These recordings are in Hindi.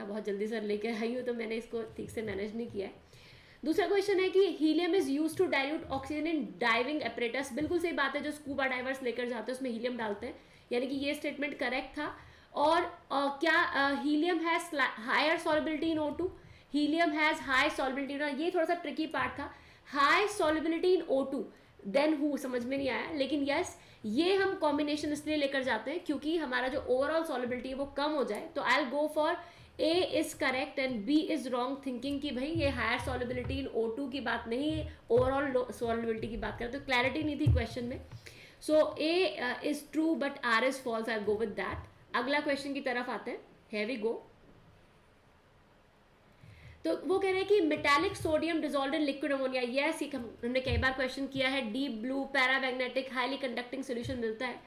बेटा, बहुत जल्दी से लेके आई हूँ तो मैंने इसको ठीक से मैनेज नहीं किया है। दूसरा क्वेश्चन है कि helium is use to dilute oxygen in diving apparatus. बिल्कुल सही बात है, जो स्कूबा डाइवर्स लेकर जाते हैं उसमें हीलियम डालते हैं, यानी कि ये स्टेटमेंट करेक्ट था। और क्या helium has higher solubility in O2? Helium has high solubility in, ये थोड़ा सा ट्रिकी पार्ट था, high solubility in O2 then who, समझ में नहीं आया। लेकिन यस, ये हम कॉम्बिनेशन इसलिए लेकर जाते हैं क्योंकि हमारा जो ओवरऑल सॉल्युबिलिटी है वो कम हो जाए। तो आई will go for A is correct and B is wrong, thinking कि भाई ये हायर सॉल्युबिलिटी इन O2 की बात नहीं है, ओवरऑल सॉल्युबिलिटी की बात करें, तो क्लैरिटी नहीं थी क्वेश्चन में। So A is true but R is false, I will go with that. अगला क्वेश्चन की तरफ आते हैं, here we go। तो वो कह रहे हैं कि metallic sodium dissolve in liquid ammonia. Yes, हमने कई बार क्वेश्चन किया है। Deep blue paramagnetic highly conducting solution मिलता है,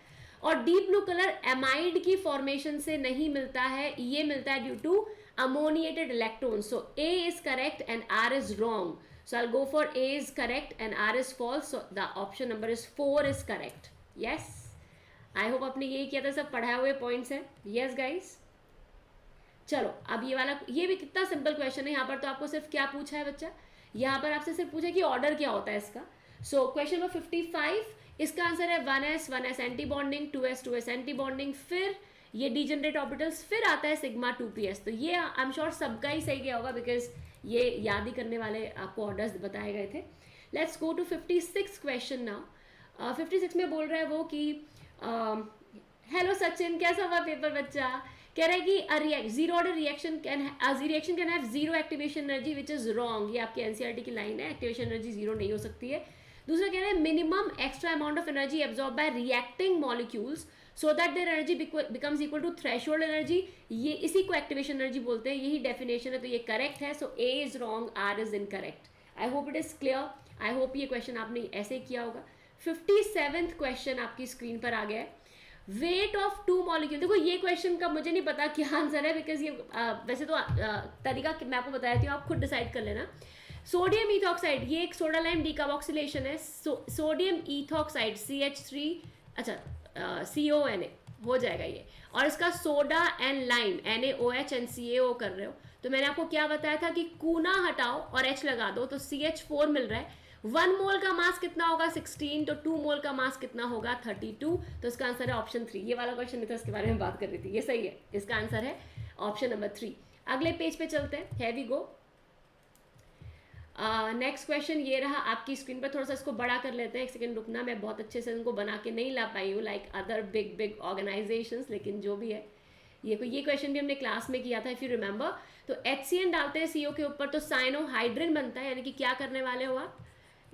और डीप ब्लू कलर एमाइड की फॉर्मेशन से नहीं मिलता है, ये मिलता है due to ammoniated electron. So A is correct and R is wrong, so I will go for A is correct and R is false, so the option number is 4 is correct. Yes, I hope आपने यही किया था, सब पढ़ाए हुए पॉइंट्स हैं। यस गाइस, चलो अब ये वाला, ये भी कितना सिंपल क्वेश्चन है। यहाँ पर तो आपको सिर्फ क्या पूछा है बच्चा, यहाँ पर आपसे सिर्फ पूछा कि ऑर्डर क्या होता है इसका। सो क्वेश्चन नंबर 55, इसका आंसर है 1s anti bonding, 2s anti bonding, फिर ये डीजनरेट ऑर्बिटल्स, फिर आता है सिग्मा 2p s। तो ये आई एम श्योर सबका ही सही गया होगा, बिकॉज ये याद ही करने वाले आपको ऑर्डर्स बताए गए थे। Let's go to 56 question now. 56 में बोल रहा है वो कि हेलो सचिन, कैसा हुआ पेपर बच्चा? कह रहा है कि zero order reaction can have zero activation energy, which is wrong. ये आपकी एनसीईआरटी की लाइन है, एक्टिवेशन एनर्जी जीरो नहीं हो सकती है। दूसरा कह रहा है minimum extra amount of energy absorb by reacting molecules so that their energy becomes equal to threshold energy, ये इसी को एक्टिवेशन एनर्जी बोलते हैं, यही डेफिनेशन है, तो ये करेक्ट है। सो A is wrong, R is incorrect. I hope it is clear, I hope ये क्वेश्चन आपने ऐसे ही किया होगा। 57th क्वेश्चन आपकी स्क्रीन पर आ गया है। वेट ऑफ टू मॉलिक्यूल, देखो ये क्वेश्चन का मुझे नहीं पता क्या आंसर है, बिकॉज ये वैसे तो तरीका मैं आपको बताया थी, आप खुद डिसाइड कर लेना। सोडियम इथॉक्साइड, ये एक सोडा लाइम डीकार्बोक्सिलेशन है। सोडियम इथॉक्साइड CH3, अच्छा CONA हो जाएगा ये, और इसका soda and lime NaOH and CaO कर रहे हो, तो मैंने आपको क्या बताया था कि कूना हटाओ और H लगा दो, तो CH4 मिल रहा है। 1 मोल का मास कितना होगा? 16, तो 2 मोल का मास कितना होगा? 32, तो इसका आंसर है ऑप्शन 3। ये वाला क्वेश्चन नहीं था, इसके बारे में बात कर रही थी, ये सही है, इसका आंसर है ऑप्शन नंबर 3। अगले पेज पे चलते हैं, here we go। Next question ये रहा आपकी स्क्रीन पर, थोड़ा सा इसको बड़ा कर लेते हैं, एक सेकंड रुकना, मैं बहुत अच्छे से इनको बना के नहीं ला पाई हूँ like other big big organisations, लेकिन जो भी है ये क्वेश्चन भी हमने क्लास में किया था इफ यू रिमेंबर। तो HCN डालते हैं CO के ऊपर तो साइनोहाइड्रिन बनता है, यानी कि क्या करने वाले हो आप,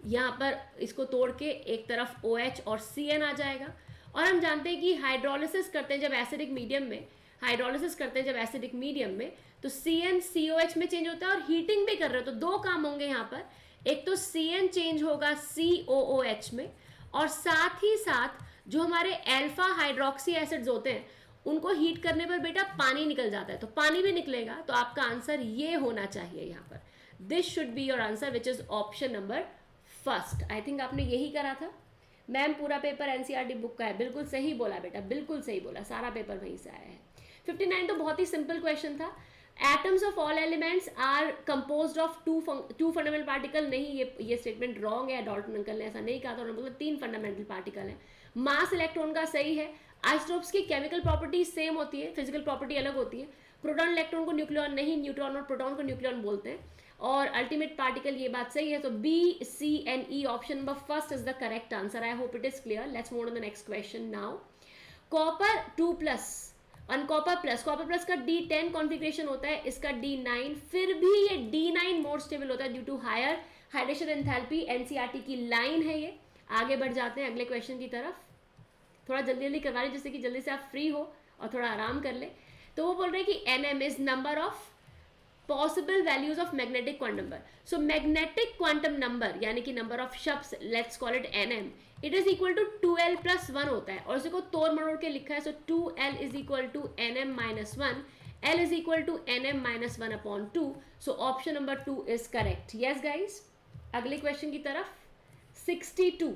यहाँ पर इसको तोड़ के एक तरफ OH और CN आ जाएगा। और हम जानते हैं कि हाइड्रोलिसिस करते हैं जब एसिडिक मीडियम में, एसिडिक मीडियम में, तो CN COH में चेंज होता है, और हीटिंग भी कर रहे हो तो दो काम होंगे यहाँ पर, एक तो CN चेंज होगा COOH में, और साथ ही साथ जो हमारे अल्फा हाइड्रोक्सी एसिड्स होते हैं उनको हीट करने पर बेटा पानी निकल जाता है, तो पानी भी निकलेगा, तो आपका आंसर ये होना चाहिए यहाँ पर। This should be your answer which is option number first. I think आपने यही करा था मैम, पूरा पेपर एनसीईआरटी बुक का है, बिल्कुल सही बोला बेटा, बिल्कुल सही बोला, सारा पेपर वहीं से आया है। 59 तो बहुत ही सिंपल क्वेश्चन था। Atoms of all elements are composed of two fundamental particle, नहीं, ये स्टेटमेंट रॉन्ग है, डॉल्टन अंकल ने ऐसा नहीं कहा था, उन्होंने बोला 3 फंडामेंटल पार्टिकल हैं। मास इलेक्ट्रॉन का सही है। आइसोटोप्स की केमिकल प्रॉपर्टी सेम होती है, फिजिकल प्रॉपर्टी अलग होती है। प्रोटॉन इलेक्ट्रॉन को न्यूक्लियन नहीं, न्यूट्रॉन और प्रोटॉन को न्यूक्लियन बोलते हैं। और अल्टीमेट पार्टिकल, ये बात सही है, तो B, C and E option number first is the correct answer. I hope it is clear. Let's move on the next question now. Copper 2+ और कॉपर प्लस का D10 कॉन्फ़िगरेशन होता है, इसका D9, फिर भी ये D9 मोर स्टेबल होता है due to higher hydration enthalpy. NCERT की लाइन है ये। आगे बढ़ जाते हैं अगले क्वेश्चन की तरफ, थोड़ा जल्दी जल्दी करवा लें जिससे कि जल्दी से आप फ्री हो और थोड़ा आराम कर ले। तो वो बोल रहे हैं कि NM is number of possible values of magnetic quantum number. So magnetic quantum number यानी कि number of subs, let's call it NM, it is equal to 2l+1 होता है, और इसी को तोड़ मरोड़ के लिखा है। So 2l is equal to NM-1, L is equal to NM-1/2। So option number 2 is correct. Yes guys, अगले क्वेश्चन की तरफ। 62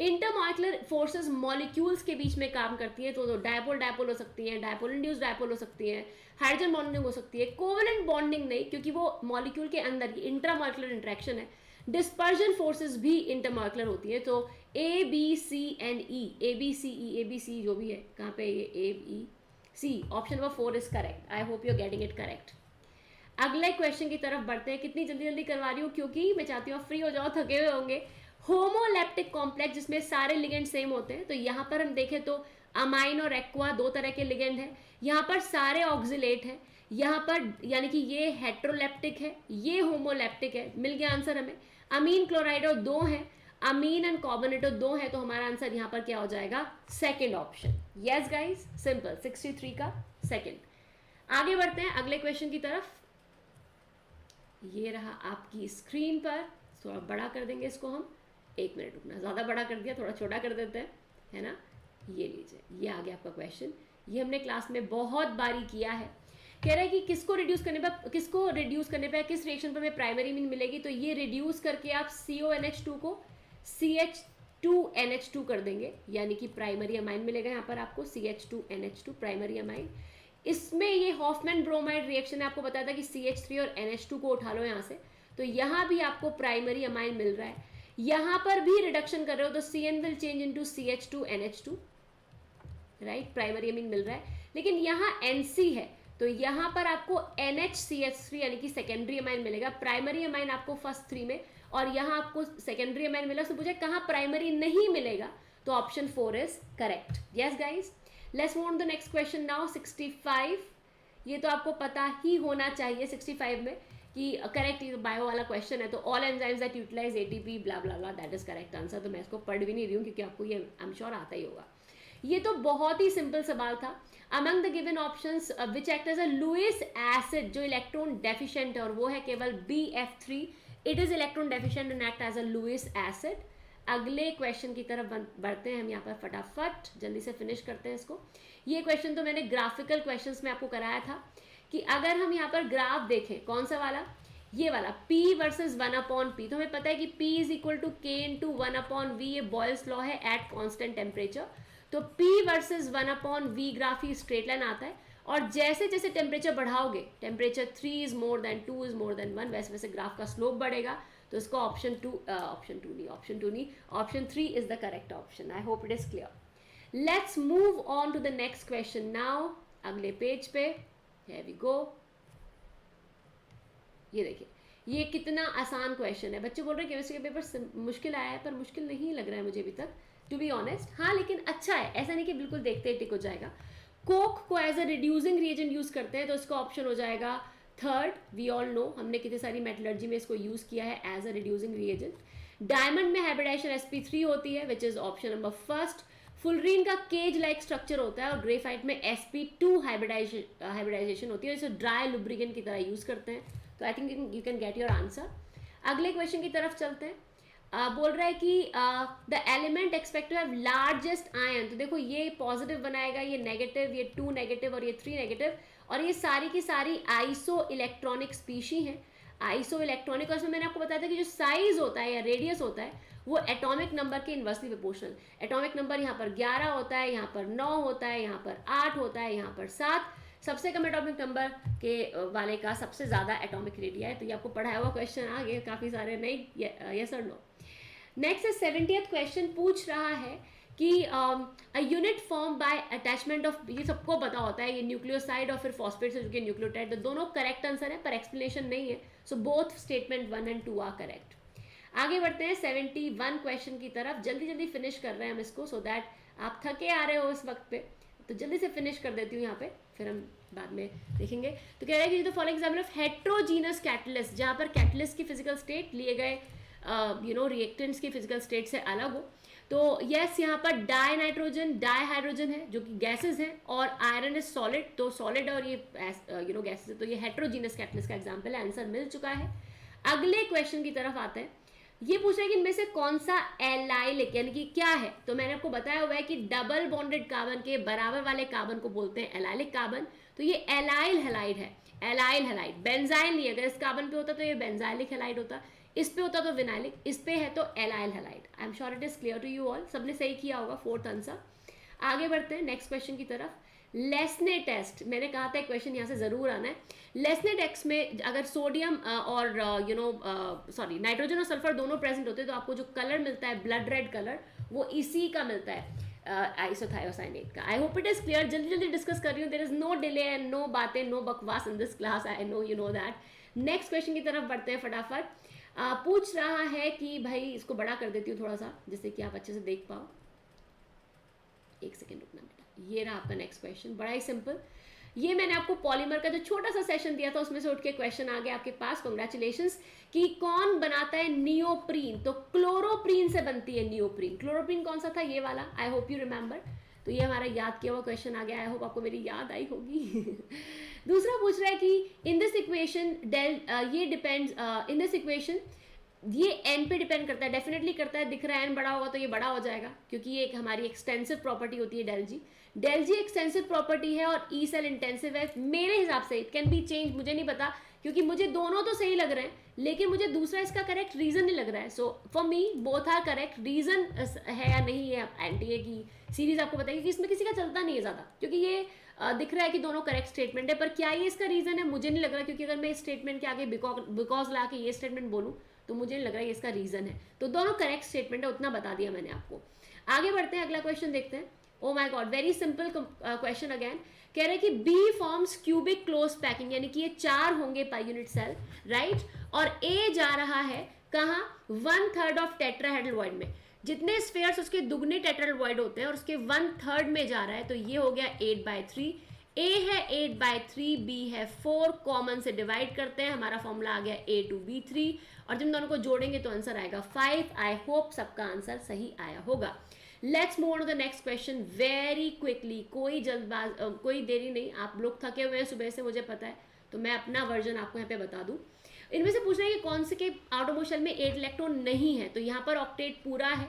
इंटरमॉलिक्यूलर फोर्सेस मॉलिक्यूल्स के बीच में काम करती है, तो डायपोल डायपोल हो सकती है, डायपोल इंड्यूस डायपोल हो सकती है, हाइड्रोजन बॉन्डिंग हो सकती है, कोवेलेंट बॉन्डिंग नहीं, क्योंकि वो मॉलिक्यूल के अंदर इंट्रामॉलिक्यूलर इंटरेक्शन है। डिस्पर्जन फोर्सेस भी इंटरमॉलिक्यूलर होती है। तो A B C and E, A B C E, A B C जो भी है, कहाँ पे ये A B C, option number 4 is correct. I hope you are getting it correct. अगले क्वेश्चन की तरफ बढ़ते हैं। कितनी जल्दी जल्दी करवा रही हूँ क्योंकि मैं चाहती हूँ फ्री हो जाओ, थके हुए होंगे। होमोलेप्टिक कॉम्प्लेक्स जिसमें सारे लिगेंड सेम होते हैं, तो यहाँ पर हम देखें तो अमाइन और एक्वा दो तरह के लिगेंड हैं, यहाँ पर सारे ऑक्सिलेट हैं, यहाँ पर यानी कि ये हेट्रोलेप्टिक है, ये होमोलेप्टिक है। मिल गया आंसर हमें। अमीन क्लोराइडो दो हैं, अमीन एंड कार्बोनेटो दो हैं, तो हमारा आंसर यहाँ पर क्या हो जाएगा? Second option. Yes guys, simple, 63 का सेकेंड। आगे बढ़ते हैं अगले क्वेश्चन की तरफ। ये रहा आपकी स्क्रीन पर, थोड़ा बड़ा कर देंगे इसको हम। एक मिनट रुकना, ज़्यादा बड़ा कर दिया, थोड़ा छोटा कर देते हैं, है ना। ये लीजिए, ये आ गया आपका क्वेश्चन। ये हमने क्लास में बहुत बारी किया है। कह रहा है कि किसको रिड्यूस करने पर किस रिएक्शन पर हमें प्राइमरी मीन मिलेगी। तो ये रिड्यूस करके आप CONH2 को CH2NH2 कर देंगे, यानी कि प्राइमरी अमाइन मिलेगा यहाँ पर आपको, CH2NH2 प्राइमरी अमाइन। इसमें ये हॉफमैन ब्रोमाइड रिएक्शन है, आपको बताया था कि CH3 और NH2 को उठा लो यहाँ से, तो यहाँ भी आपको प्राइमरी अमाइन मिल रहा है। यहाँ पर भी रिडक्शन कर रहे हो तो CN will change into CH2NH2, right, primary amine मिल रहा है। लेकिन यहाँ NC है, तो यहाँ पर आपको NHCH3 यानी कि सेकेंडरी अमाइन मिलेगा। प्राइमरी अमाइन आपको फर्स्ट 3 में, और यहाँ आपको सेकेंडरी अमाइन मिला। तो पूछे कहाँ प्राइमरी नहीं मिलेगा, तो option 4 is correct. Yes guys, let's move on the next question now. 65, ये तो आपको पता ही होना चाहिए 65 में कि करेक्ट बायो वाला क्वेश्चन है। तो all enzymes that utilise ATP blah blah blah, that is correct answer. तो मैं इसको पढ़ भी नहीं रही हूँ क्योंकि आपको ये आई एम श्योर आता ही होगा। ये तो बहुत ही सिंपल सवाल था। Among the given options which act as a Lewis acid, जो इलेक्ट्रॉन डेफिशिएंट है, और वो है केवल BF3, it is electron deficient and act as a Lewis acid. अगले क्वेश्चन की तरफ बढ़ते हैं हम यहाँ पर, फटाफट जल्दी से फिनिश करते हैं इसको। ये क्वेश्चन तो मैंने ग्राफिकल क्वेश्चंस में आपको कराया था कि अगर हम यहाँ पर ग्राफ देखें, कौन सा वाला, ये वाला, P वर्सेस 1/P, तो हमें पता है कि P is equal to K into 1/V, ये बॉयल्स लॉ है एट कॉन्स्टेंट टेम्परेचर। तो P वर्सेस 1/V ग्राफ ही स्ट्रेट लाइन आता है, और जैसे जैसे टेम्परेचर बढ़ाओगे, temperature 3 is more than 2 is more than 1, वैसे वैसे ग्राफ का स्लोप बढ़ेगा। तो इसको option 3 is the correct option. I hope it is clear. Let's move on to the next question now. अगले पेज पे, here we go। ये देखिए, ये कितना आसान क्वेश्चन है। बच्चे बोल रहे हैं केमिस्ट्री का पेपर मुश्किल आया है, पर मुश्किल नहीं लग रहा है मुझे अभी तक, टू बी ऑनेस्ट। हाँ, लेकिन अच्छा है, ऐसा नहीं कि बिल्कुल देखते ही टिक हो जाएगा। कोक को as a reducing reagent use करते हैं, तो इसका ऑप्शन हो जाएगा थर्ड। वी ऑल नो, हमने कितनी सारी मेटलर्जी में इसको यूज किया है as a reducing reagent. Diamond में हाइब्रिडाइजेशन sp3 होती है, which is option number first. Fullerene का केज लाइक स्ट्रक्चर होता है, और ग्रेफाइट में sp2 हाइब्रिडाइजेशन होती है, इसे ड्राई लुब्रिकेंट की तरह यूज करते हैं। तो I think you can get your answer. अगले क्वेश्चन की तरफ चलते हैं। बोल रहा है कि the element expect to have largest ion. तो देखो, ये पॉजिटिव बनाएगा, ये नेगेटिव, ये 2 नेगेटिव और ये 3 नेगेटिव, और ये सारी की सारी आइसो इलेक्ट्रॉनिक स्पीशी हैं। आइसो इलेक्ट्रॉनिक, और इसमें मैंने आपको बताया था कि जो साइज होता है या रेडियस होता है वो एटॉमिक नंबर के इन्वर्सली प्रोपोर्शनल। एटॉमिक नंबर यहाँ पर 11 होता है, यहाँ पर 9 होता है, यहाँ पर 8 होता है, यहाँ पर 7। सबसे कम एटॉमिक नंबर के वाले का सबसे ज़्यादा एटॉमिक रेडिया है। तो ये आपको पढ़ाया हुआ क्वेश्चन आ गए काफ़ी सारे, नहीं, यस और नो। नेक्स्ट 70th क्वेश्चन पूछ रहा है कि a unit form by attachment of, ये सबको पता होता है, ये न्यूक्लियोसाइड और फिर फॉस्फेट से जुड़े न्यूक्लियोटाइड, तो दोनों करेक्ट आंसर है, पर एक्सप्लेनेशन नहीं है। So both statement 1 and 2 are correct. आगे बढ़ते हैं 71 क्वेश्चन की तरफ। जल्दी जल्दी फिनिश कर रहे हैं हम इसको, सो दैट आप थके आ रहे हो इस वक्त पे, तो जल्दी से फिनिश कर देती हूँ यहाँ पे, फिर हम बाद में देखेंगे। तो कह रहे हैं कि the following example of heterogeneous catalyst, जहाँ पर कैटलिस्ट की फिजिकल स्टेट लिए गए रिएक्टेंट्स की फिजिकल स्टेट से अलग हो। तो यस, यहाँ पर डाई नाइट्रोजन, डाई हाइड्रोजन है जो कि गैसेज हैं, और आयरन इज सॉलिड, तो सॉलिड और ये गैसेज है, तो ये हेट्रोजीनस कैटलिस्ट का एग्जाम्पल है। आंसर मिल चुका है। अगले क्वेश्चन की तरफ आते हैं। ये पूछ रहा है कि इनमें से कौन सा एलाइलिक यानी कि क्या है। तो मैंने आपको बताया हुआ है कि डबल बॉन्डेड कार्बन के बराबर वाले कार्बन को बोलते हैं एलाइलिक कार्बन। तो ये एलाइल हैलाइड है, एलाइल हैलाइड। बेंजाइल नहीं, अगर इस कार्बन पे होता तो ये बेंजाइलिक हैलाइड होता। इस पे होता तो विनाइलिक, इस पे है तो allyl halide. I am sure it is clear to you all, सबने सही किया होगा, फोर्थ आंसर। आगे बढ़ते हैं नेक्स्ट क्वेश्चन की तरफ। लेस्ने टेस्ट, मैंने कहा था क्वेश्चन यहाँ से जरूर आना है। लेस्ने टेस्ट में अगर सोडियम और नाइट्रोजन और सल्फर दोनों प्रेजेंट होते हैं तो आपको जो कलर मिलता है ब्लड रेड कलर, वो इसी का मिलता है, आइसोथायोसाइनेट का। I hope it is clear. जल्दी जल्दी डिस्कस कर रही हूँ, there is no delay and no बातें, नो बकवास in this class, I know you know that. Next question की तरफ बढ़ते हैं फटाफट। पूछ रहा है कि भाई, इसको बड़ा कर देती हूँ थोड़ा सा जिससे कि आप अच्छे से देख पाओ। एक सेकेंड रुकना बेटा, ये रहा आपका नेक्स्ट क्वेश्चन, बड़ा ही सिंपल। ये मैंने आपको पॉलीमर का जो छोटा सा सेशन दिया था उसमें से उठ के क्वेश्चन आ गया आपके पास, कॉन्ग्रेचुलेशंस। कि कौन बनाता है नियोप्रीन? तो क्लोरोप्रीन से बनती है नियोप्रीन। क्लोरोप्रीन कौन सा था? ये वाला, आई होप यू रिमेंबर। तो ये हमारा याद किया हुआ क्वेश्चन आ गया, आई होप आपको मेरी याद आई होगी। दूसरा पूछ रहा है कि इन दिस इक्वेशन ये डिपेंड्स इन दिस इक्वेशन, ये n पे डिपेंड करता है, डेफिनेटली करता है। दिख रहा है n बड़ा होगा तो ये बड़ा हो जाएगा, क्योंकि ये एक हमारी एक्सटेंसिव प्रॉपर्टी होती है डेल जी। डेल जी एक्सटेंसिव प्रॉपर्टी है और ई सेल इंटेंसिव है मेरे हिसाब से। इट कैन बी चेंज, मुझे नहीं पता, क्योंकि मुझे दोनों तो सही लग रहे हैं, लेकिन मुझे दूसरा इसका करेक्ट रीजन नहीं लग रहा है। So for me both are correct. Reason है या नहीं है, एंटीए की सीरीज आपको बताइए कि इसमें किसी का चलता नहीं है ज़्यादा, क्योंकि ये दिख रहा है कि दोनों करेक्ट स्टेटमेंट है, पर क्या ये इसका रीजन है मुझे नहीं लग रहा, क्योंकि अगर मैं इस स्टेटमेंट के आगे बिकॉज ला के ये स्टेटमेंट बोलूँ तो मुझे नहीं लग रहा है इसका रीजन है। तो दोनों करेक्ट स्टेटमेंट है, उतना बता दिया मैंने आपको। आगे बढ़ते हैं, अगला क्वेश्चन देखते हैं। Oh my god, very simple question again. कह रहे हैं कि B forms cubic close packing, यानी कि ये 4 होंगे पर यूनिट सेल, राइट। और ए जा रहा है कहाँ? 1/3 ऑफ टेट्राहेड्रल वॉइड में। जितने स्फेयर्स उसके दुगने टेट्राहेड्रल वॉइड होते हैं और उसके 1/3 में जा रहा है, तो ये हो गया 8/3। ए है 8/3, बी है 4, कॉमन से डिवाइड करते हैं, हमारा फॉर्मूला आ गया A2B3, और जब दोनों को जोड़ेंगे तो आंसर आएगा 5। आई होप सबका आंसर सही आया होगा। Let's move on to the next question very quickly, कोई जल्दबाज कोई देरी नहीं। आप लोग थके हुए हैं सुबह से, मुझे पता है, तो मैं अपना वर्जन आपको यहाँ पे बता दूँ। इनमें से पूछ रहे हैं कि कौन से के आउटर शेल में 8 इलेक्ट्रॉन नहीं है, तो यहाँ पर ऑक्टेट पूरा है,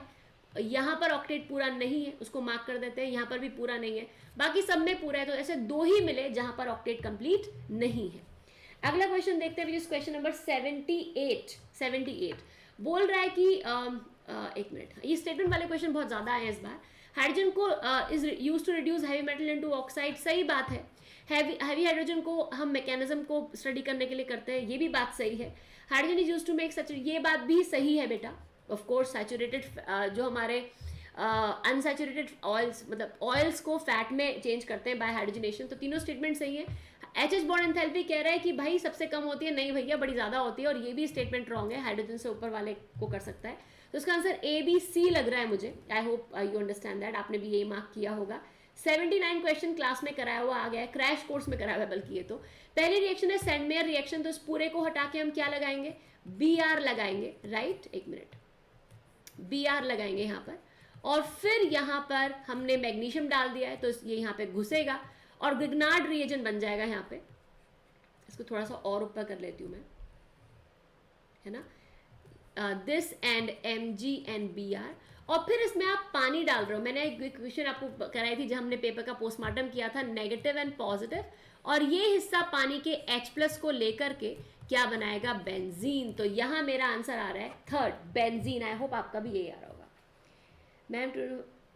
यहाँ पर ऑक्टेट पूरा नहीं है, उसको मार्क कर देते हैं। यहाँ पर भी पूरा नहीं है, बाकी सब में पूरा है, तो ऐसे 2 ही मिले जहां पर ऑक्टेट कंप्लीट नहीं है। अगला क्वेश्चन देखते हैं, क्वेश्चन नंबर 78 बोल रहा है कि एक मिनट, ये स्टेटमेंट वाले क्वेश्चन बहुत ज्यादा आए हैं इस बार। हाइड्रोजन को is used to reduce heavy metal into oxide, सही बात है। हैवी हाइड्रोजन को हम मैकेनिज्म को स्टडी करने के लिए करते हैं, ये भी बात सही है। Hydrogen is used to make such, ये बात भी सही है बेटा। ऑफ कोर्स सैचुरेटेड जो हमारे अनसैचुरेटेड ऑयल्स, मतलब ऑयल्स को फैट में चेंज करते हैं बाय हाइड्रोजनेशन, तो तीनों स्टेटमेंट सही है। एच बॉन्ड एंथैल्पी कह रहा है कि भाई सबसे कम होती है, नहीं भैया बड़ी ज़्यादा होती है, और ये भी स्टेटमेंट रॉन्ग है, हाइड्रोजन से ऊपर वाले को कर सकता है। तो इसका आंसर ABC लग रहा है मुझे। आई होप यू अंडरस्टैंड दैट, आपने भी यही मार्क किया होगा। 79 क्वेश्चन क्लास में कराया हुआ आ गया है, क्रैश कोर्स में कराया हुआ बल्कि ये तो। पहली रिएक्शन है सेंडमेयर रिएक्शन, तो इस पूरे को हटा के हम क्या लगाएंगे? BR लगाएंगे, राइट। एक मिनट, BR लगाएंगे यहाँ पर, और फिर यहाँ पर हमने मैग्नीशियम डाल दिया है, तो ये यहाँ पे घुसेगा और ग्रिग्नार्ड रिएजेंट बन जाएगा। यहाँ पे इसको थोड़ा सा और ऊपर कर लेती हूँ मैं, है ना, this and Mg and Br, और फिर इसमें आप पानी डाल रहे हो। मैंने एक क्वेश्चन आपको कराई थी जब हमने पेपर का पोस्टमार्टम किया था, नेगेटिव एंड पॉजिटिव, और ये हिस्सा पानी के H+ को लेकर के क्या बनाएगा? बेंजीन। तो यहाँ मेरा आंसर आ रहा है 3rd, बेंजीन। आई होप आपका भी यही आ रहा होगा। मैम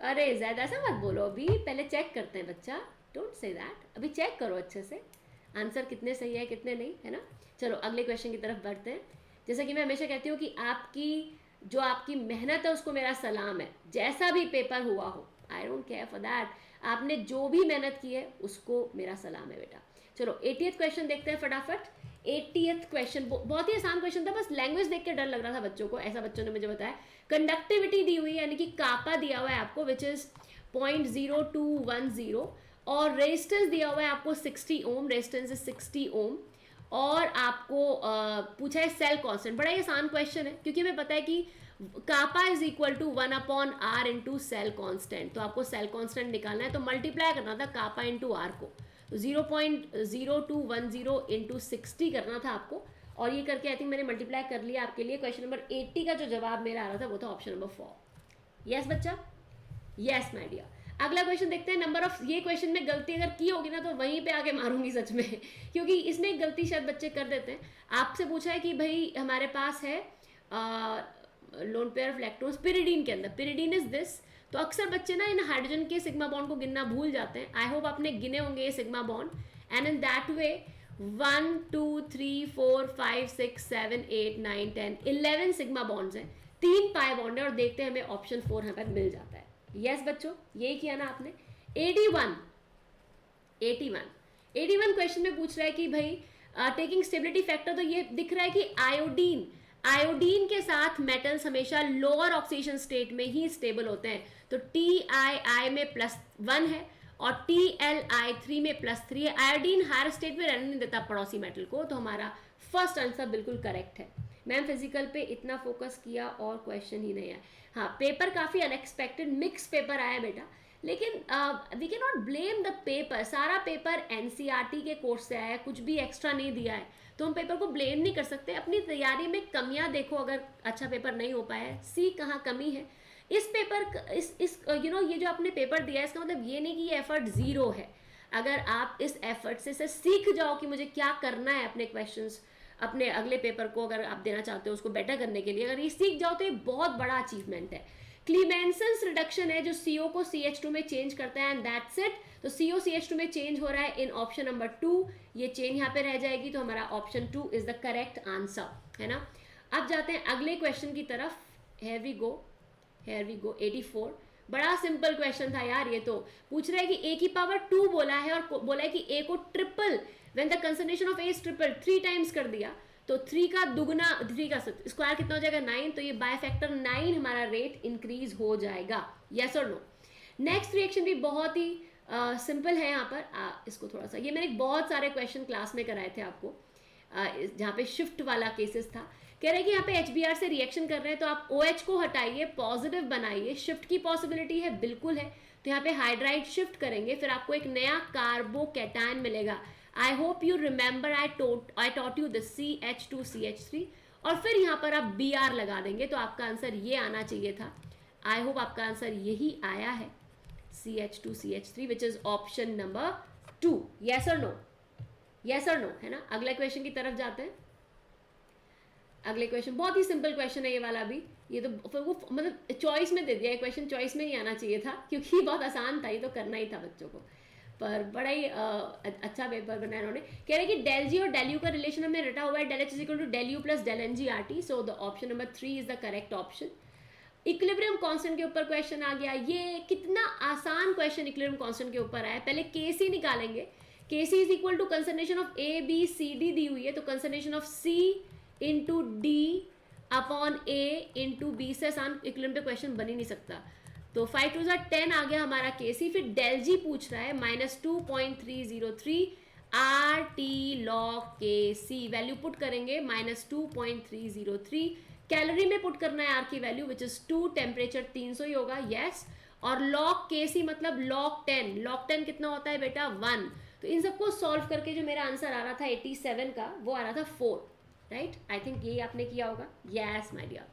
अरे ज़्यादा ऐसा मत बोलो, अभी पहले चेक करते हैं बच्चा, डोंट से दैट, अभी चेक करो अच्छे से आंसर कितने सही है कितने नहीं, है ना। चलो अगले क्वेश्चन की तरफ बढ़ते हैं। जैसा कि मैं हमेशा कहती हूँ कि आपकी मेहनत है उसको मेरा सलाम है, जैसा भी पेपर हुआ हो, I don't care for that. आपने जो भी मेहनत की है उसको मेरा सलाम है बेटा। चलो 80th क्वेश्चन देखते हैं फटाफट। 80th क्वेश्चन बहुत ही आसान क्वेश्चन था, बस लैंग्वेज देख के डर लग रहा था बच्चों को, ऐसा बच्चों ने मुझे बताया। कंडक्टिविटी दी हुई है, यानी कि कापा दिया हुआ है आपको, विच इज 0.0210, और रेजिस्टेंस दिया हुआ है आपको 60 ओम, रेजिस्टेंस इज 60 ओम, और आपको पूछा है सेल कांस्टेंट। बड़ा ही आसान क्वेश्चन है, क्योंकि हमें पता है कि kappa is equal to 1/r into cell constant, तो आपको सेल कांस्टेंट निकालना है, तो मल्टीप्लाई करना था कापा इंटू r को, तो 0.0210 इंटू 60 करना था आपको, और ये करके आई थिंक मैंने मल्टीप्लाई कर लिया आपके लिए। क्वेश्चन नंबर 80 का जो जवाब मेरा आ रहा था वो था ऑप्शन नंबर 4। यस बच्चा, यस माय डियर। अगला क्वेश्चन देखते हैं। नंबर ऑफ, ये क्वेश्चन में गलती अगर की होगी ना तो वहीं पे आके मारूंगी सच में, क्योंकि इसमें एक गलती शायद बच्चे कर देते हैं। आपसे पूछा है कि भाई हमारे पास है lone pair of electrons pyridine के अंदर, पिरिडीन इज दिस। तो अक्सर बच्चे ना इन हाइड्रोजन के सिग्मा बॉन्ड को गिनना भूल जाते हैं। आई होप आपने गिने होंगे ये sigma bond, and in that way 1 2 3 4 5 6 7 8 9 10 11 sigma bonds हैं, 3 पाई बॉन्ड है, और देखते हैं हमें ऑप्शन 4 यहाँ पर मिल जाता है। यस बच्चों, यही किया ना आपने। 81 क्वेश्चन में पूछ रहा है कि भाई टेकिंग स्टेबिलिटी फैक्टर, तो ये दिख रहा है कि आयोडीन के साथ मेटल्स हमेशा लोअर ऑक्सीडेशन स्टेट में ही स्टेबल होते हैं। तो TiI में +1 है और TLI3 में +3 है। आयोडीन हायर स्टेट में रहने नहीं देता पड़ोसी मेटल को, तो हमारा फर्स्ट आंसर बिल्कुल करेक्ट है। मैम फिजिकल पे इतना फोकस किया और क्वेश्चन ही नहीं आया। हाँ, पेपर काफ़ी अनएक्सपेक्टेड मिक्स पेपर आया बेटा, लेकिन we can not blame the paper. सारा पेपर NCERT के कोर्स से आया है, कुछ भी एक्स्ट्रा नहीं दिया है, तो हम पेपर को ब्लेम नहीं कर सकते। अपनी तैयारी में कमियां देखो, अगर अच्छा पेपर नहीं हो पाया है, सी कहाँ कमी है। इस पेपर इस ये जो आपने पेपर दिया है, इसका मतलब ये नहीं कि ये एफर्ट ज़ीरो है। अगर आप इस एफर्ट से सीख जाओ कि मुझे क्या करना है अपने क्वेश्चंस, अपने अगले पेपर को अगर आप देना चाहते हो उसको बेटर करने के लिए, अगर ये सीख जाओ तो ये बहुत बड़ा अचीवमेंट है। क्लीमेंसन्स रिडक्शन है जो CO को CH2 में चेंज करता है, एंड दैट्स इट। तो CO CH2 में चेंज हो रहा है इन ऑप्शन नंबर 2, ये चेंज यहाँ पे रह जाएगी, तो हमारा option 2 is the correct answer, है ना। अब जाते हैं अगले क्वेश्चन की तरफ। Here we go 84। बड़ा सिंपल क्वेश्चन था यार, ये तो पूछ रहा है कि A की पावर 2 बोला है, और बोला है कि A को triple when the concentration of A is triple 3 times कर दिया, तो 3 का दुगना, 3 का स्क्वायर कितना हो जाएगा 9, तो ये बाय फैक्टर 9 हमारा रेट इंक्रीज हो जाएगा। यस और नो। नेक्स्ट रिएक्शन भी बहुत ही सिंपल है यहाँ पर। इसको थोड़ा सा, ये मैंने बहुत सारे क्वेश्चन क्लास में कराए थे आपको, जहाँ पे शिफ्ट वाला केसेस था। कह रहे हैं कि यहाँ पे HBr से रिएक्शन कर रहे हैं, तो आप OH को हटाइए, पॉजिटिव बनाइए, शिफ्ट की पॉसिबिलिटी है, बिल्कुल है। तो यहाँ पे हाइड्राइड शिफ्ट करेंगे, फिर आपको एक नया कार्बोकैटायन मिलेगा। आई hope you remember I taught you this CH2CH3, और फिर यहाँ पर आप Br लगा देंगे, तो आपका आंसर ये आना चाहिए था। आई होप आपका आंसर यही आया है, CH2CH3, which is option number 2। Yes और नो, यस और नो, है ना। अगले क्वेश्चन की तरफ जाते हैं। अगले क्वेश्चन बहुत ही सिंपल क्वेश्चन है ये वाला भी, ये तो फिर वो मतलब चॉइस में दे दिया है क्वेश्चन, चॉइस में ही आना चाहिए था क्योंकि बहुत आसान था, ये तो करना ही था बच्चों को, पर बड़ा ही अच्छा पेपर बनाया उन्होंने। कह रहे हैं कि डेल जी और डेल यू का रिलेशन हमें रटा हुआ है, del H is equal to del U plus del n g R T, so the option number 3 is the correct option. Equilibrium constant के ऊपर क्वेश्चन आ गया, ये कितना आसान क्वेश्चन इक्विलिब्रियम कांस्टेंट के ऊपर आया। पहले KC निकालेंगे, KC is equal to concentration of ABCD दी हुई है, तो concentration of C into D upon A into B से आसान इक्विलिब्रियम पे क्वेश्चन बन ही नहीं सकता। तो 5 2 10 आ गया हमारा KC। फिर डेल जी पूछ रहा है -2.303 RT log KC, value put करेंगे -2.303, कैलोरी में पुट करना है R की वैल्यू विच इज 2, टेम्परेचर 300 ही होगा, यस। और log KC मतलब log 10 कितना होता है बेटा 1। तो इन सबको सॉल्व करके जो मेरा आंसर आ रहा था 87 का, वो आ रहा था 4, राइट। आई थिंक ये आपने किया होगा, यस माय डियर।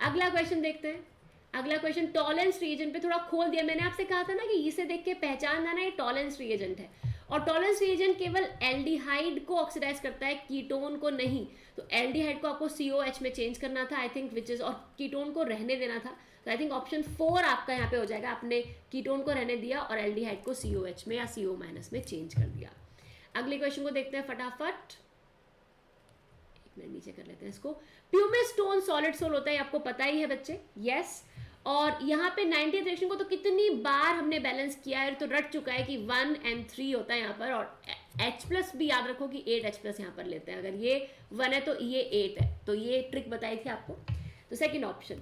अगला क्वेश्चन देखते हैं। अगला क्वेश्चन टॉलरेंस रिएजेंट पे थोड़ा खोल दिया, मैंने आपसे कहा था ना कि इसे देख के पहचान जाना ये टॉलरेंस रिएजेंट है, और टॉलरेंस रिएजेंट केवल एल्डिहाइड को ऑक्सीडाइज करता है, कीटोन को नहीं। तो एल्डिहाइड को आपको COH में चेंज करना था आई थिंक, विच इज, और कीटोन को रहने देना था। तो आई थिंक ऑप्शन 4 आपका यहाँ पे हो जाएगा, आपने कीटोन को रहने दिया और एल्डिहाइड को COH में या CO- में चेंज कर दिया। अगले क्वेश्चन को देखते हैं फटाफट, नीचे कर लेते हैं इसको। प्यूमिस स्टोन सॉलिड सोल होता है, आपको पता ही है बच्चे, यस। और यहाँ पे 90th रिएक्शन को तो कितनी बार हमने बैलेंस किया है, तो रट चुका है कि 1 and 3 होता है यहाँ पर, और H+ भी याद रखो कि 8H+ यहाँ पर लेते हैं, अगर ये 1 है तो ये 8 है, तो ये ट्रिक बताई थी आपको। तो second option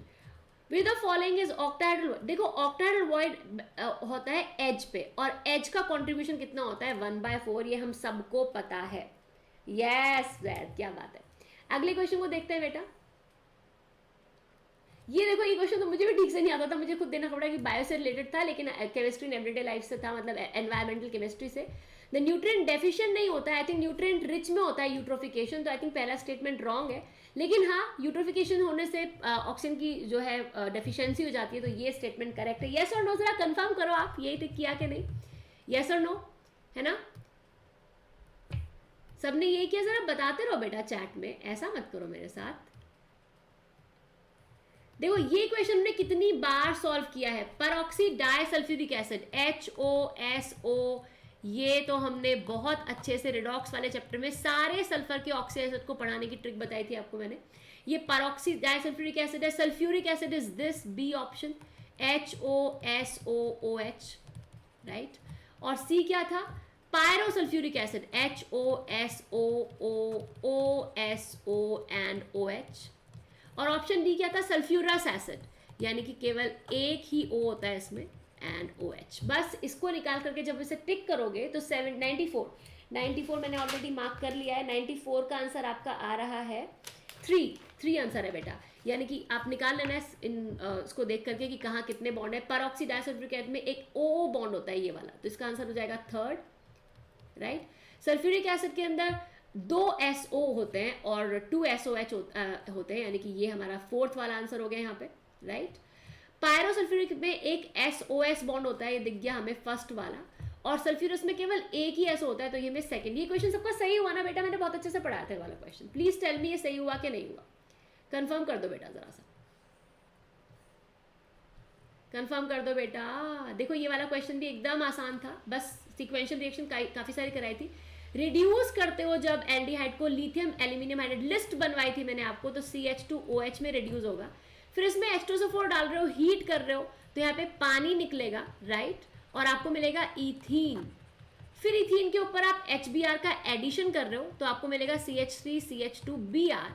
with the following is octahedral. देखो ऑक्टाहेड्रल वॉइड होता है एज पे, और एज का कॉन्ट्रीब्यूशन कितना होता है 1/4, ये हम सबको पता है, यस दैट, क्या बात है। अगले क्वेश्चन को देखते हैं बेटा। ये देखो, ये क्वेश्चन तो मुझे भी ठीक से नहीं आता था, मुझे खुद देना पड़ा कि बायो से रिलेटेड था, लेकिन केमिस्ट्री एंड एवरीडे लाइफ से था, मतलब एनवायरमेंटल केमिस्ट्री से। द न्यूट्रिएंट डेफिशिएंट नहीं होता है, आई थिंक न्यूट्रिएंट रिच में होता है यूट्रोफिकेशन, तो आई थिंक पहला स्टेटमेंट रॉन्ग है। लेकिन हाँ, यूट्रोफिकेशन होने से ऑक्सीजन की जो है डेफिशिएंसी हो जाती है, तो ये स्टेटमेंट करेक्ट है। यस और नो, जरा कंफर्म करो आप यही टिक किया कि नहीं, यस और नो, है ना। सबने ये किया, जरा बताते रहो बेटा चैट में, ऐसा मत करो मेरे साथ। देखो ये क्वेश्चन हमने कितनी बार सॉल्व किया है, परऑक्सी डाइसल्फ्यूरिक एसिड HOSO, ये तो हमने बहुत अच्छे से रिडॉक्स वाले चैप्टर में सारे सल्फर के ऑक्सी एसिड को पढ़ाने की ट्रिक बताई थी आपको मैंने। ये परऑक्सी डाइसल्फ्यूरिक एसिड है, sulphuric acid is this B option HOSOOH, right. और सी क्या था, pyrosulphuric acid HOSOOOSO and OH। और ऑप्शन डी क्या था, सल्फ्यूरस एसिड, यानी कि केवल एक ही O होता है इसमें एंड OH। बस इसको निकाल करके जब इसे टिक करोगे तो 94 मैंने ऑलरेडी मार्क कर लिया है। 94 का आंसर आपका आ रहा है 3 आंसर है बेटा, यानी कि आप निकाल लेना है इसको देख करके कि कहाँ कितने बॉन्ड है। परऑक्सी डाइसल्फ्यूरिक एसिड में एक O बॉन्ड होता है ये वाला, तो इसका आंसर हो जाएगा 3rd, राइट। सल्फ्यूरिक एसिड के अंदर 2 SO होते हैं और 2 SOH होते हैं, यानी कि ये हमारा 4th वाला आंसर हो गया यहाँ पे, राइट। पायरोसल्फ्यूरिक में एक SOS बॉन्ड होता है, ये दिख गया हमें फर्स्ट वाला, और सल्फ्यूरस में केवल एक ही SO होता है, तो ये हमें सेकंड। ये क्वेश्चन सबका सही हुआ ना बेटा, मैंने बहुत अच्छे से पढ़ाया था वाला क्वेश्चन। प्लीज टेल मी ये सही हुआ कि नहीं हुआ, कंफर्म कर दो बेटा, जरा सा कंफर्म कर दो बेटा। देखो ये वाला क्वेश्चन भी एकदम आसान था, बस सीक्वेंशियल रिएक्शन काफी सारी कराई थी। रिड्यूस करते हो जब एल्डिहाइड को लिथियम एल्यूमिनियम हाइड्राइड, लिस्ट बनवाई थी मैंने आपको, तो CH2OH में रिड्यूस होगा। फिर इसमें H2SO4 डाल रहे हो, हीट कर रहे हो, तो यहाँ पे पानी निकलेगा, राइट, और आपको मिलेगा इथीन। फिर इथीन के ऊपर आप HBr का एडिशन कर रहे हो, तो आपको मिलेगा CH3CH2Br।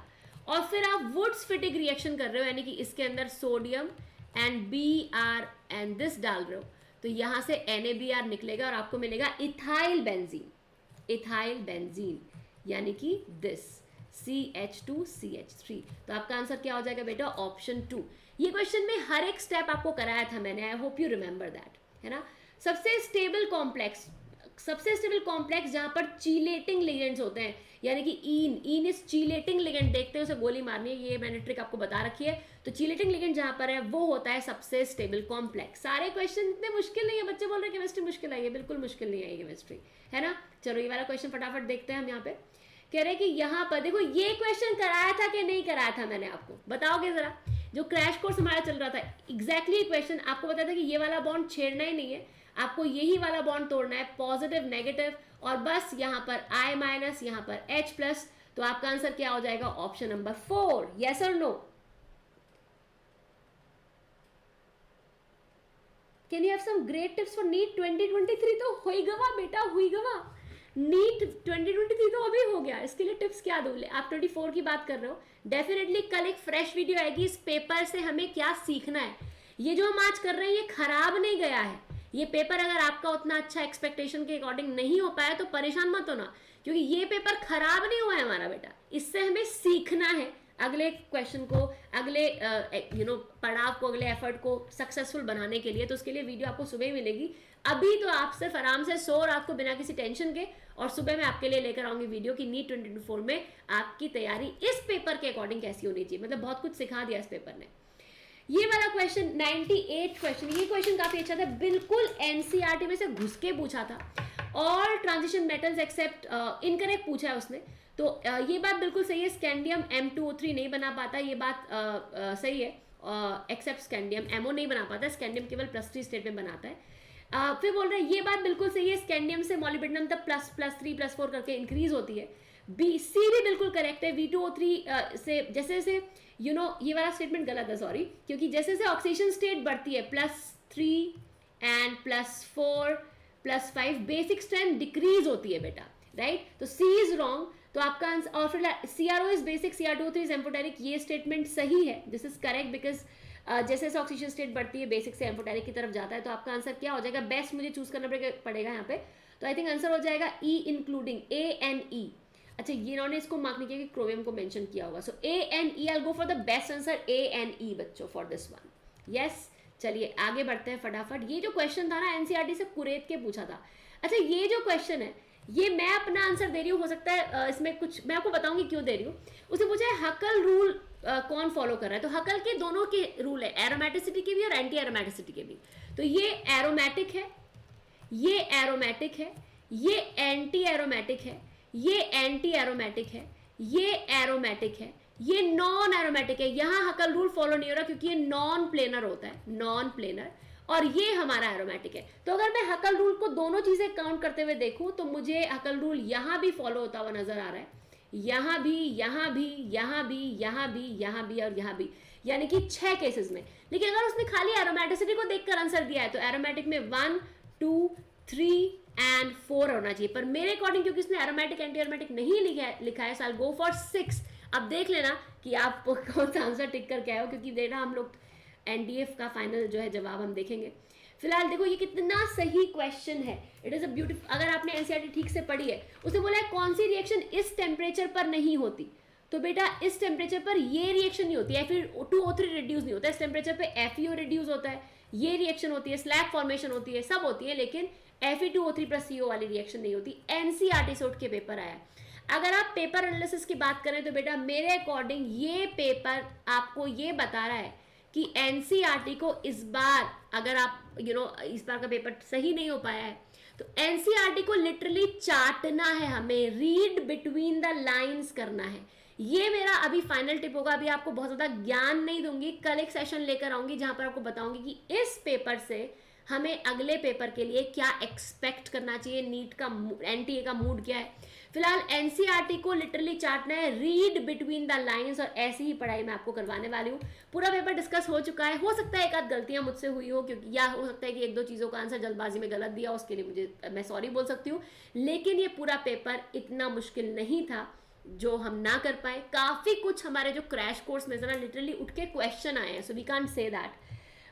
और फिर आप वुड्स फिटिक रिएक्शन कर रहे हो, यानी कि इसके अंदर sodium and Br and this डाल रहे हो, तो यहाँ से NaBr निकलेगा और आपको मिलेगा इथाइल बेंजीन, यानी कि दिस CH2CH3। तो आपका आंसर क्या हो जाएगा बेटा, ऑप्शन 2। ये क्वेश्चन में हर एक स्टेप आपको कराया था मैंने, आई होप यू रिमेंबर दैट, है ना। सबसे स्टेबल कॉम्प्लेक्स जहां पर चीलेटिंग लिगेंड्स होते हैं, यानी कि इन इस चीलेटिंग लिगेंड, देखते हो उसे गोली मारनी है, ये मैंने ट्रिक आपको बता रखी है। तो चीलेटिंग लिगेंड जहां पर है वो होता है सबसे स्टेबल कॉम्प्लेक्स। सारे क्वेश्चन इतने मुश्किल नहीं है, बच्चे बोल रहे हैं केमिस्ट्री मुश्किल आई है, बिल्कुल मुश्किल नहीं आई केमिस्ट्री, है ना। चलो ये वाला क्वेश्चन फटाफट देखते हैं हम। यहाँ पे कह रहे हैं कि यहाँ पर देखो ये क्वेश्चन कराया था कि नहीं कराया था मैंने आपको, बताओगे जरा। जो क्रैश कोर्स हमारा चल रहा था, एग्जैक्टली क्वेश्चन आपको बताया था कि ये वाला बॉन्ड छेड़ना ही नहीं है, आपको यही वाला बॉन्ड तोड़ना है, पॉजिटिव नेगेटिव, और बस यहाँ पर I-, यहाँ पर H+। तो आपका आंसर क्या हो जाएगा, ऑप्शन नंबर 4, यस और no. Can you have some great tips for NEET 2023? तो हुई गवा बेटा, हुई गवा। नीट 2023 तो अभी हो गया, इसके लिए टिप्स क्या दूँ? आप 24 की बात कर रहे हो, डेफिनेटली कल एक फ्रेश वीडियो आएगी इस पेपर से हमें क्या सीखना है। ये जो हम आज कर रहे हैं ये खराब नहीं गया है, ये पेपर अगर आपका उतना अच्छा एक्सपेक्टेशन के अकॉर्डिंग नहीं हो पाया तो परेशान मत होना, क्योंकि ये पेपर खराब नहीं हुआ है हमारा बेटा, इससे हमें सीखना है अगले क्वेश्चन को, अगले पड़ाव को, अगले एफर्ट को सक्सेसफुल बनाने के लिए। तो उसके लिए वीडियो आपको सुबह ही मिलेगी। अभी तो आप सिर्फ आराम से सो रात को बिना किसी टेंशन के, और सुबह मैं आपके लिए लेकर आऊंगी वीडियो की नीट 2024 में आपकी तैयारी इस पेपर के अकॉर्डिंग कैसी होनी चाहिए। मतलब बहुत कुछ सिखा दिया इस पेपर ने। ये वाला क्वेश्चन 98 क्वेश्चन, ये क्वेश्चन काफी अच्छा था, बिल्कुल एनसीईआरटी में से घुस के पूछा था, और ट्रांजिशन मेटल्स एक्सेप्ट इनकरेक्ट पूछा है उसने। तो ये बात बिल्कुल सही है, स्कैंडियम M2O3 नहीं बना पाता, ये बात सही है। एक्सेप्ट स्कैंडियम MO नहीं बना पाता, स्कैंडियम केवल +3 स्टेट में बनाता है। फिर बोल रहे हैं ये बात बिल्कुल सही है, स्कैंडियम से मॉलिब्डेनम तक +3 +4 करके इंक्रीज होती है। सी भी बिल्कुल करेक्ट है, V2O3 से जैसे जैसे ये वाला स्टेटमेंट गलत है, सॉरी, क्योंकि जैसे जैसे ऑक्सीडेशन स्टेट बढ़ती है +3 एंड +4 +5 बेसिक स्ट्रेंथ डिक्रीज होती है बेटा, राइट। तो सी इज रॉन्ग, तो आपका आंसर। और फिर CRO is basic, CR2O3 is amphoteric, ये स्टेटमेंट सही है, दिस इज करेक्ट, बिकॉज जैसे जैसे ऑक्सीजन स्टेट बढ़ती है बेसिक से एम्फोटेरिक की तरफ जाता है। तो आपका आंसर क्या हो जाएगा, बेस्ट मुझे चूज करना पड़ेगा यहाँ पे, तो आई थिंक आंसर हो जाएगा E इंक्लूडिंग ANE। अच्छा, ये इन्होंने इसको मार्क नहीं किया कि क्रोमियम को मेंशन किया होगा, सो ANE, I go for the best answer ANE बच्चों फॉर दिस वन, यस। चलिए आगे बढ़ते हैं फटाफट। ये जो क्वेश्चन था ना एनसीईआरटी से कुरेद के पूछा था। अच्छा, ये जो क्वेश्चन है ये मैं अपना आंसर दे रही हूँ, हो सकता है इसमें कुछ मैं आपको बताऊंगी क्यों दे रही हूँ। उसने पूछा है हकल रूल कौन फॉलो कर रहा है, तो हकल के दोनों के रूल है, एरोमेटिसिटी के भी और एंटी एरोमेटिसिटी के भी। तो ये एरोमेटिक है, ये एरोमेटिक है, ये एंटी एरोमेटिक है, ये एंटी एरोमेटिक है, ये एरोमेटिक है, ये नॉन एरोमेटिक है, यहाँ हकल रूल फॉलो नहीं हो रहा क्योंकि ये नॉन प्लेनर होता है, नॉन प्लेनर, और ये हमारा एरोमेटिक है। तो अगर मैं हकल रूल को दोनों चीजें काउंट करते हुए देखूं तो मुझे हकल रूल यहां भी फॉलो होता हुआ नजर आ रहा है, यहां भी, यहां भी, यहां भी, यहां भी, यहां भी और यहां भी, यानी कि 6 केसेस में। लेकिन अगर उसने खाली एरोमेटिसिटी को देखकर आंसर दिया है तो एरोमेटिक में 1 2 3 एंड 4 होना चाहिए, पर मेरे अकॉर्डिंग क्योंकि उसने एरोमेटिक एंटी एरोमेटिक नहीं लिखा है, सो आई गो फॉर 6। अब देख लेना कि आप कौन सा आंसर टिक करके आए हो, क्योंकि देखना हम लोग एनडीएफ का फाइनल जो है जवाब हम देखेंगे। फिलहाल देखो ये कितना सही क्वेश्चन है, इट इज अ ब्यूटीफुल। अगर आपने एनसीईआरटी ठीक से पढ़ी है, उसने बोला है कौन सी रिएक्शन इस टेम्परेचर पर नहीं होती, तो बेटा इस टेम्परेचर पर ये रिएक्शन नहीं होती है, फिर 2O3 रिड्यूस नहीं होता है, इस टेम्परेचर पे FeO रिड्यूस होता है, ये रिएक्शन होती है, स्लैग फॉर्मेशन होती है, सब होती है, लेकिन Fe2O3 प्लस CO वाली रिएक्शन नहीं होती। एनसीईआरटी से उठ के पेपर आया। अगर आप पेपर एनालिसिस की बात करें तो बेटा मेरे अकॉर्डिंग ये पेपर आपको ये बता रहा है कि एनसीईआरटी को इस बार, अगर आप इस बार का पेपर सही नहीं हो पाया है तो एनसीईआरटी को लिटरली चाटना है, हमें रीड बिटवीन द लाइंस करना है। ये मेरा अभी फाइनल टिप होगा। अभी आपको बहुत ज़्यादा ज्ञान नहीं दूंगी, कल एक सेशन लेकर आऊंगी जहां पर आपको बताऊंगी कि इस पेपर से हमें अगले पेपर के लिए क्या एक्सपेक्ट करना चाहिए, नीट का एनटीए का मूड क्या है। फिलहाल एनसीईआरटी को लिटरली चाटना है, रीड बिटवीन द लाइंस, और ऐसी ही पढ़ाई मैं आपको करवाने वाली हूँ। पूरा पेपर डिस्कस हो चुका है, हो सकता है एक आध गलतियां मुझसे हुई हो, क्योंकि या हो सकता है कि एक दो चीज़ों का आंसर जल्दबाजी में गलत दिया, उसके लिए मैं सॉरी बोल सकती हूँ। लेकिन ये पूरा पेपर इतना मुश्किल नहीं था जो हम ना कर पाए। काफ़ी कुछ हमारे जो क्रैश कोर्स में ना लिटरली उठ के क्वेश्चन आए हैं, so we can't say that.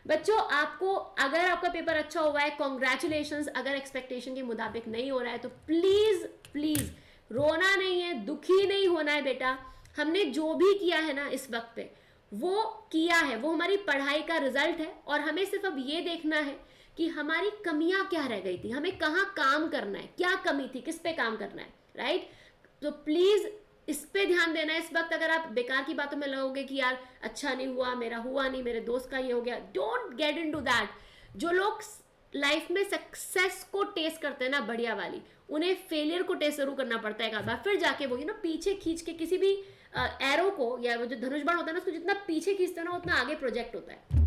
बच्चों आपको, अगर आपका पेपर अच्छा हुआ है कॉन्ग्रेचुलेशंस, अगर एक्सपेक्टेशन के मुताबिक नहीं हो रहा है तो प्लीज़ प्लीज़ रोना नहीं है, दुखी नहीं होना है बेटा। हमने जो भी किया है ना इस वक्त पे वो किया है, वो हमारी पढ़ाई का रिजल्ट है, और हमें सिर्फ अब ये देखना है कि हमारी कमियां क्या रह गई थी, हमें कहाँ काम करना है, क्या कमी थी, किस पे काम करना है, राइट। तो प्लीज़ इस पे ध्यान देना है इस वक्त। अगर आप बेकार की बातों में लगोगे कि यार अच्छा नहीं हुआ, मेरा हुआ नहीं, मेरे दोस्त का ये हो गया, डोंट गेट इनटू दैट। जो लोग लाइफ में सक्सेस को टेस्ट करते हैं ना बढ़िया वाली, उन्हें फेलियर को टेस्ट जरूर करना पड़ता है एक बार, फिर जाके वो पीछे खींच के किसी भी एरो को, या वो जो धनुष बाण होता है ना, उसको जितना पीछे खींचते हैं ना उतना आगे प्रोजेक्ट होता है।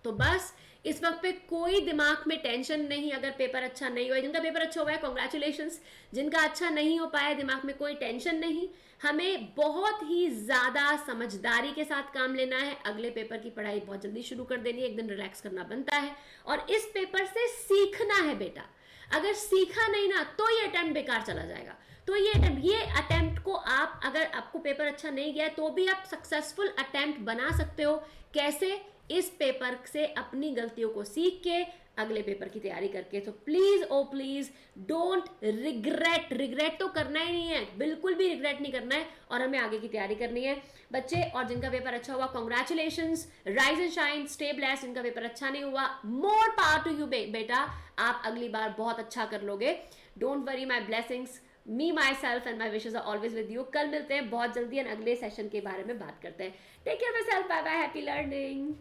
तो बस इस वक्त पे कोई दिमाग में टेंशन नहीं। अगर पेपर अच्छा नहीं हुआ, जिनका पेपर अच्छा हुआ है कॉन्ग्रेचुलेशंस, जिनका अच्छा नहीं हो पाया दिमाग में कोई टेंशन नहीं। हमें बहुत ही ज़्यादा समझदारी के साथ काम लेना है। अगले पेपर की पढ़ाई बहुत जल्दी शुरू कर देनी है, एक दिन रिलैक्स करना बनता है, और इस पेपर से सीखना है बेटा। अगर सीखा नहीं ना तो ये अटेम्प्ट बेकार चला जाएगा। तो ये अटेम्प्ट को आप, अगर आपको पेपर अच्छा नहीं गया तो भी आप सक्सेसफुल अटेम्प्ट बना सकते हो। कैसे? इस पेपर से अपनी गलतियों को सीख के अगले पेपर की तैयारी करके। तो please oh please don't regret तो करना ही नहीं है, बिल्कुल भी रिग्रेट नहीं करना है, और हमें आगे की तैयारी करनी है बच्चे। और जिनका पेपर अच्छा हुआ congratulations, rise and shine, stay blessed. जिनका पेपर अच्छा नहीं हुआ मोर पावर टू यू बेटा, आप अगली बार बहुत अच्छा कर लोगे। Don't worry, my blessings, me myself and my wishes are always with you. कल मिलते हैं बहुत जल्दी और अगले सेशन के बारे में बात करते हैं। Take care myself, bye bye, happy learning.